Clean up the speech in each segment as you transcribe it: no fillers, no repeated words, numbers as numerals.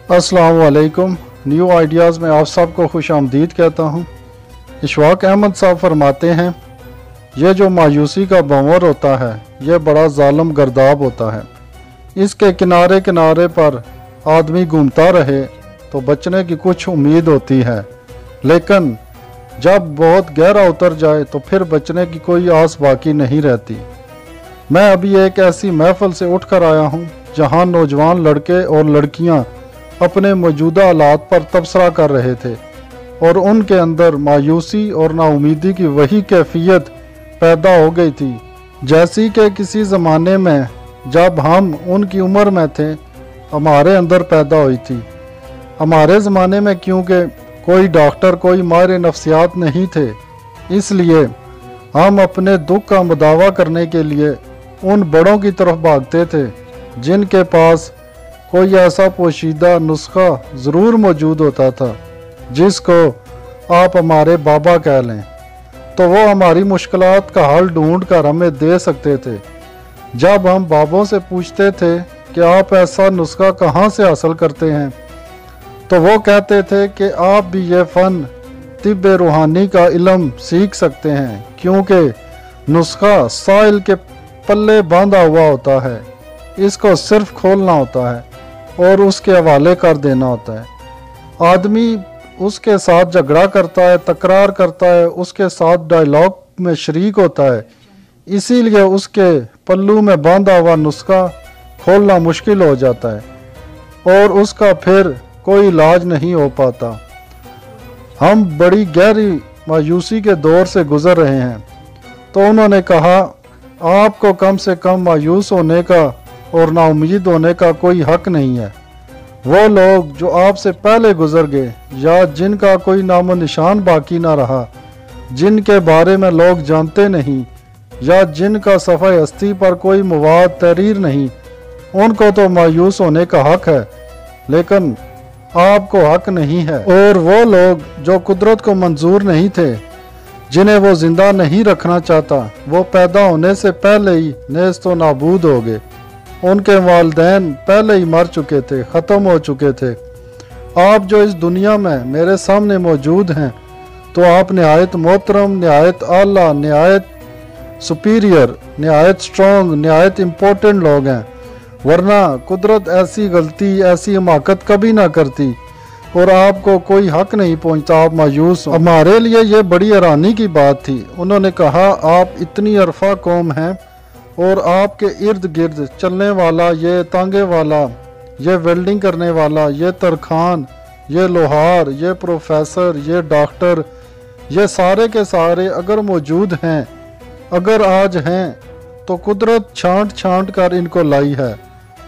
अस्सलाम वालेकुम। New ideas में आप सबको खुश आमदीद कहता हूँ। इशफाक अहमद साहब फरमाते हैं, ये जो मायूसी का भंवर होता है ये बड़ा ज़ालिम गर्दाब होता है। इसके किनारे किनारे पर आदमी घूमता रहे तो बचने की कुछ उम्मीद होती है, लेकिन जब बहुत गहरा उतर जाए तो फिर बचने की कोई आस बाकी नहीं रहती। मैं अभी एक ऐसी महफिल से उठ कर आया हूँ जहाँ नौजवान लड़के और लड़कियाँ अपने मौजूदा हालात पर तबसरा कर रहे थे और उनके अंदर मायूसी और नाउमीदी की वही कैफियत पैदा हो गई थी जैसी कि किसी ज़माने में जब हम उनकी उम्र में थे हमारे अंदर पैदा हुई थी। हमारे ज़माने में क्योंकि कोई डॉक्टर, कोई माहिर नफ्सियात नहीं थे, इसलिए हम अपने दुख का मुदावा करने के लिए उन बड़ों की तरफ भागते थे जिनके पास कोई ऐसा पोशीदा नुस्खा ज़रूर मौजूद होता था जिसको आप हमारे बाबा कह लें, तो वो हमारी मुश्किलात का हल ढूंढ कर हमें दे सकते थे। जब हम बाबों से पूछते थे कि आप ऐसा नुस्खा कहाँ से हासिल करते हैं, तो वो कहते थे कि आप भी ये फ़न तिब रूहानी का इल्म सीख सकते हैं, क्योंकि नुस्खा साइल के पल्ले बांधा हुआ होता है, इसको सिर्फ खोलना होता है और उसके हवाले कर देना होता है। आदमी उसके साथ झगड़ा करता है, तकरार करता है, उसके साथ डायलॉग में शरीक होता है, इसीलिए उसके पल्लू में बांधा हुआ नुस्खा खोलना मुश्किल हो जाता है और उसका फिर कोई इलाज नहीं हो पाता। हम बड़ी गहरी मायूसी के दौर से गुजर रहे हैं, तो उन्होंने कहा आपको कम से कम मायूस होने का और नाउम्मीद होने का कोई हक नहीं है। वो लोग जो आपसे पहले गुजर गए या जिनका कोई नामो निशान बाकी ना रहा, जिनके बारे में लोग जानते नहीं या जिनका सफ़ा हस्ती पर कोई मवाद तहरीर नहीं, उनको तो मायूस होने का हक है, लेकिन आपको हक नहीं है। और वो लोग जो कुदरत को मंजूर नहीं थे, जिन्हें वो ज़िंदा नहीं रखना चाहता, वो पैदा होने से पहले ही नेस्त व नाबूद हो गए। उनके वालिदैन पहले ही मर चुके थे, ख़त्म हो चुके थे। आप जो इस दुनिया में मेरे सामने मौजूद हैं, तो आप नहायत मोहतरम, नहायत आला, नहायत सुपीरियर, नहायत स्ट्रॉन्ग, नहायत इम्पोर्टेंट लोग हैं, वरना कुदरत ऐसी गलती, ऐसी हमाकत कभी ना करती और आपको कोई हक नहीं पहुंचता आप मायूस हो। हमारे लिए ये बड़ी हैरानी की बात थी। उन्होंने कहा आप इतनी अरफा कौम हैं और आपके इर्द गिर्द चलने वाला, ये तांगे वाला, ये वेल्डिंग करने वाला, ये तरखान, ये लोहार, ये प्रोफेसर, ये डॉक्टर, ये सारे के सारे अगर मौजूद हैं, अगर आज हैं, तो कुदरत छांट छांट कर इनको लाई है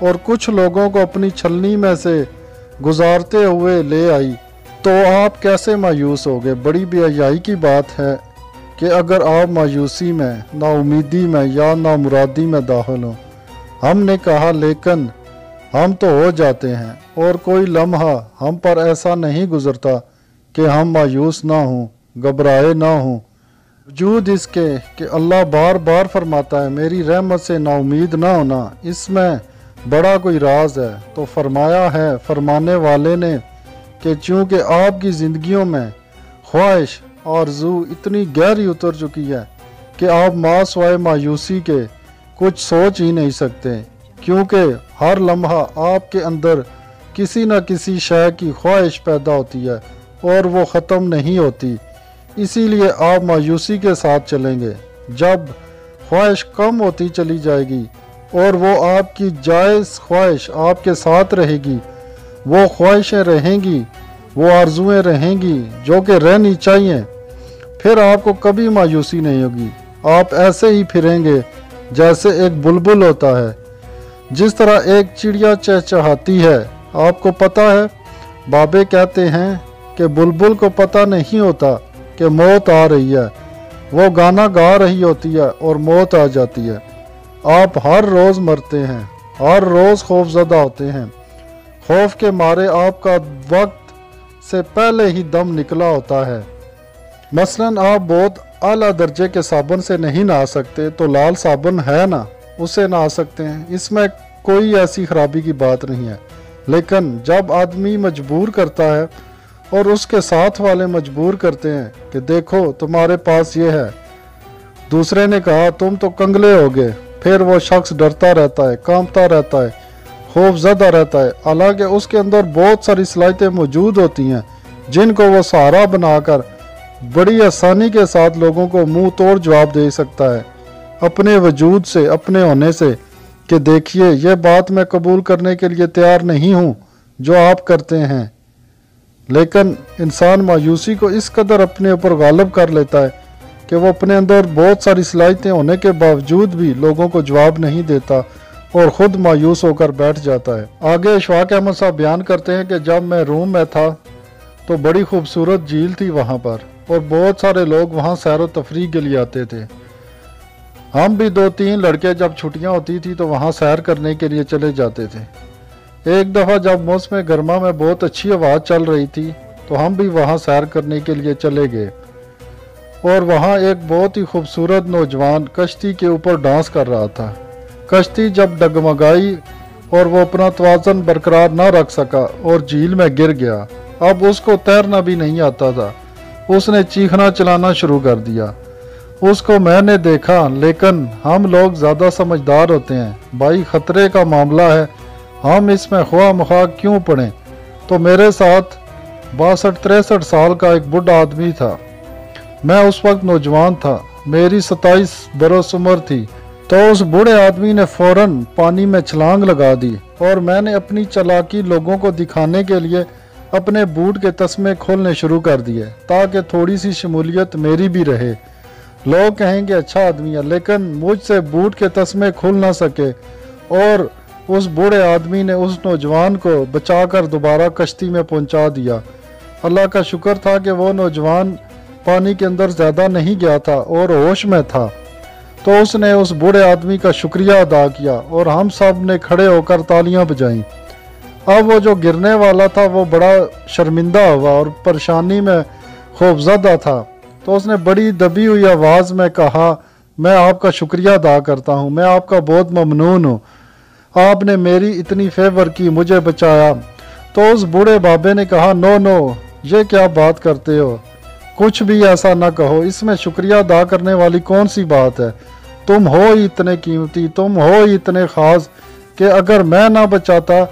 और कुछ लोगों को अपनी छलनी में से गुजारते हुए ले आई, तो आप कैसे मायूस हो गए? बड़ी बेहयाई की बात है कि अगर आप मायूसी में, नाउमीदी में या नामुरादी में दाखिल हो। हमने कहा लेकिन हम तो हो जाते हैं और कोई लम्हा हम पर ऐसा नहीं गुजरता कि हम मायूस ना हों, घबराए ना हों। वजूद इसके कि अल्लाह बार बार फरमाता है मेरी रहमत से नाउमीद ना होना, इसमें बड़ा कोई राज है। तो फरमाया है फरमाने वाले ने कि चूँकि आपकी ज़िंदगियों में ख्वाहिश आरज़ू इतनी गहरी उतर चुकी है कि आप मासवाए मायूसी के कुछ सोच ही नहीं सकते, क्योंकि हर लम्हा आपके अंदर किसी न किसी शय की ख्वाहिश पैदा होती है और वो ख़त्म नहीं होती। इसीलिए आप मायूसी के साथ चलेंगे। जब ख्वाहिश कम होती चली जाएगी और वो आपकी जायज़ ख्वाहिश आपके साथ रहेगी, वो ख्वाहिशें रहेंगी, वो आरजुएं रहेंगी जो कि रहनी चाहिए, फिर आपको कभी मायूसी नहीं होगी। आप ऐसे ही फिरेंगे जैसे एक बुलबुल होता है, जिस तरह एक चिड़िया चहचहाती है। आपको पता है बाबे कहते हैं कि बुलबुल को पता नहीं होता कि मौत आ रही है, वो गाना गा रही होती है और मौत आ जाती है। आप हर रोज़ मरते हैं, हर रोज़ खौफज़दा होते हैं। खौफ के मारे आपका वक्त से पहले ही दम निकला होता है। मसलन आप बहुत आला दर्जे के साबुन से नहीं नहा सकते, तो लाल साबुन है ना, उससे नहा सकते हैं, इसमें कोई ऐसी ख़राबी की बात नहीं है। لیکن جب آدمی مجبور کرتا ہے اور اس کے ساتھ والے مجبور کرتے ہیں کہ دیکھو تمہارے پاس یہ ہے، دوسرے نے کہا تم تو کنگلے ہو گئے، پھر وہ شخص ڈرتا رہتا ہے، کانپتا رہتا ہے، خوف زدہ رہتا ہے، حالانکہ اس کے اندر بہت ساری صلاحیتیں موجود ہوتی ہیں جن کو وہ سہارا بنا کر بڑی آسانی کے ساتھ لوگوں کو منہ توڑ جواب دے سکتا ہے اپنے وجود سے، اپنے ہونے سے، کہ دیکھیے یہ بات میں قبول کرنے کے لیے تیار نہیں ہوں جو آپ کرتے ہیں۔ لیکن انسان مایوسی کو اس قدر اپنے اوپر غالب کر لیتا ہے کہ وہ اپنے اندر بہت ساری صلاحیتیں ہونے کے باوجود بھی لوگوں کو جواب نہیں دیتا اور خود مایوس ہو کر بیٹھ جاتا ہے۔ آگے اشفاق احمد صاحب بیان کرتے ہیں کہ جب میں روم میں تھا تو بڑی خوبصورت جھیل تھی وہاں پر، اور بہت سارے لوگ وہاں سیر و تفریح کے لیے آتے تھے۔ ہم بھی 2-3 لڑکے جب چھٹیاں ہوتی تھی تو وہاں سیر کرنے کے لیے چلے جاتے تھے۔ ایک دفعہ جب موسم گرما میں بہت اچھی ہوا چل رہی تھی تو ہم بھی وہاں سیر کرنے کے لیے چلے گئے، اور وہاں ایک بہت ہی خوبصورت نوجوان کشتی کے اوپر ڈانس کر رہا تھا۔ کشتی جب ڈگمگائی اور وہ اپنا توازن برقرار نہ رکھ سکا اور جھیل میں گر گیا۔ اب اس کو تیرنا بھی نہیں آتا تھا، اس نے چیخنا چلانا شروع کر دیا۔ اس کو میں نے دیکھا، لیکن ہم لوگ زیادہ سمجھدار ہوتے ہیں، بھائی خطرے کا معاملہ ہے، ہم اس میں خواہ مخواہ کیوں پڑیں۔ تو میرے ساتھ 62-63 سال کا ایک بڑھا آدمی تھا، میں اس وقت نوجوان تھا، میری 27 برس عمر تھی۔ تو اس بوڑھے آدمی نے فوراً پانی میں چھلانگ لگا دی، اور میں نے اپنی چالاکی لوگوں کو دکھانے کے لیے اپنے بوٹ کے تسمے کھولنے شروع کر دیے تاکہ تھوڑی سی شمولیت میری بھی رہے۔ لوگ کہیں گے اچھا آدمی ہے، لیکن مجھ سے بوٹ کے تسمے کھل نہ سکے، اور اس بوڑھے آدمی نے اس نوجوان کو بچا کر دوبارہ کشتی میں پہنچا دیا۔ اللہ کا شکر تھا کہ وہ نوجوان پانی کے اندر زیادہ نہیں گیا تھا اور ہوش میں تھا۔ تو اس نے اس بوڑھے آدمی کا شکریہ ادا کیا اور ہم سب نے کھڑے ہو کر تالیاں بجائیں۔ اب وہ جو گرنے والا تھا وہ بڑا شرمندہ ہوا اور پریشانی میں خوفزدہ تھا، تو اس نے بڑی دبی ہوئی آواز میں کہا، میں آپ کا شکریہ ادا کرتا ہوں، میں آپ کا بہت ممنون ہوں، آپ نے میری اتنی فیور کی، مجھے بچایا۔ تو اس بوڑھے بابے نے کہا، نو یہ کیا بات کرتے ہو، کچھ بھی ایسا نہ کہو، اس میں شکریہ ادا کرنے والی کون سی بات ہے، تم ہو ہی اتنے قیمتی، تم ہو ہی اتنے خاص کہ اگر میں نہ بچاتا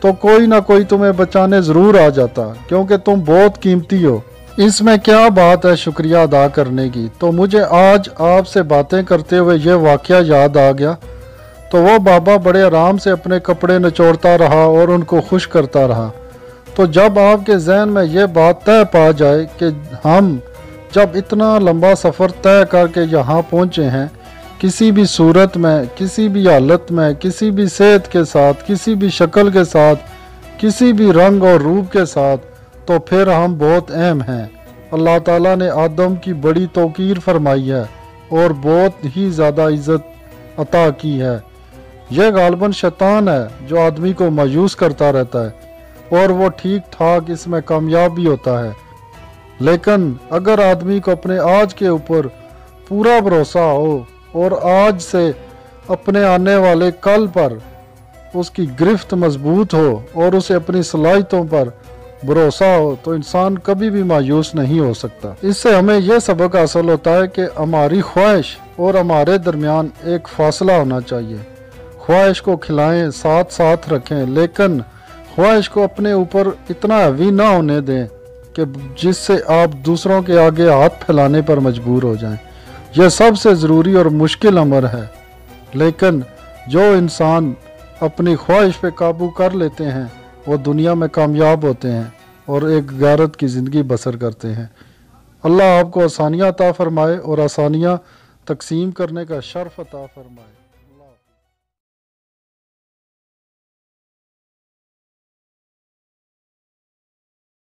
تو کوئی نہ کوئی تمہیں بچانے ضرور آ جاتا، کیونکہ تم بہت قیمتی ہو، اس میں کیا بات ہے شکریہ ادا کرنے کی۔ تو مجھے آج آپ سے باتیں کرتے ہوئے یہ واقعہ یاد آ گیا۔ تو وہ بابا بڑے آرام سے اپنے کپڑے نچوڑتا رہا اور ان کو خوش کرتا رہا۔ تو جب آپ کے ذہن میں یہ بات طے پا جائے کہ ہم جب اتنا لمبا سفر طے کر کے یہاں پہنچے ہیں، کسی بھی صورت میں، کسی بھی حالت میں، کسی بھی صحت کے ساتھ، کسی بھی شکل کے ساتھ، کسی بھی رنگ اور روپ کے ساتھ، تو پھر ہم بہت اہم ہیں۔ اللہ تعالیٰ نے آدم کی بڑی توقیر فرمائی ہے اور بہت ہی زیادہ عزت عطا کی ہے۔ یہ غالباً شیطان ہے جو آدمی کو مایوس کرتا رہتا ہے اور وہ ٹھیک ٹھاک اس میں کامیاب بھی ہوتا ہے۔ لیکن اگر آدمی کو اپنے آج کے اوپر پورا بھروسہ ہو اور آج سے اپنے آنے والے کل پر اس کی گرفت مضبوط ہو اور اسے اپنی صلاحیتوں پر بھروسہ ہو، تو انسان کبھی بھی مایوس نہیں ہو سکتا۔ اس سے ہمیں یہ سبق حاصل ہوتا ہے کہ ہماری خواہش اور ہمارے درمیان ایک فاصلہ ہونا چاہیے۔ خواہش کو کھلائیں، ساتھ ساتھ رکھیں، لیکن خواہش کو اپنے اوپر اتنا ہیوی نہ ہونے دیں کہ جس سے آپ دوسروں کے آگے ہاتھ پھیلانے پر مجبور ہو جائیں۔ یہ سب سے ضروری اور مشکل امر ہے، لیکن جو انسان اپنی خواہش پہ قابو کر لیتے ہیں وہ دنیا میں کامیاب ہوتے ہیں اور ایک غیرت کی زندگی بسر کرتے ہیں۔ اللہ آپ کو آسانیاں عطا فرمائے اور آسانیاں تقسیم کرنے کا شرف عطا فرمائے۔